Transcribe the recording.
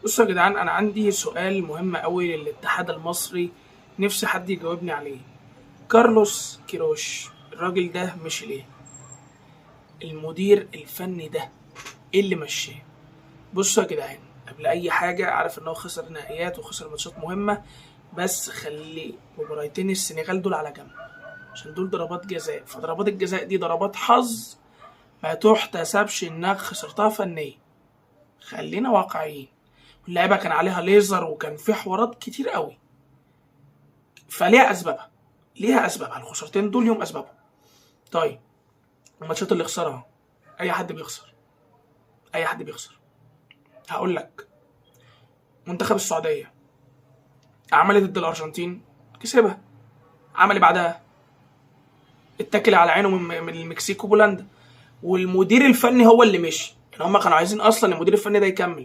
بصوا يا جدعان، انا عندي سؤال مهم قوي للاتحاد المصري، نفسي حد يجاوبني عليه. كارلوس كيروش الراجل ده مشي ليه؟ المدير الفني ده ايه اللي مشاه؟ بصوا يا جدعان، قبل اي حاجه عارف ان هو خسر نهائيات وخسر ماتشات مهمه، بس خلي مباراتين السنغال دول على جنب عشان دول ضربات جزاء، فضربات الجزاء دي ضربات حظ ما تحتسبش انك خسرتها فنيا. خلينا واقعيين، اللعيبه كان عليها ليزر وكان في حوارات كتير قوي، فليها اسبابها، ليها اسبابها الخسارتين دول يوم اسبابهم. طيب الماتشات اللي خسرها، اي حد بيخسر، اي حد بيخسر. هقول لك، منتخب السعوديه عمل ضد الارجنتين كسبها، عمل بعدها اتكل على عينه من المكسيك وبولندا، والمدير الفني هو اللي مشي، يعني هم كانوا عايزين اصلا المدير الفني ده يكمل.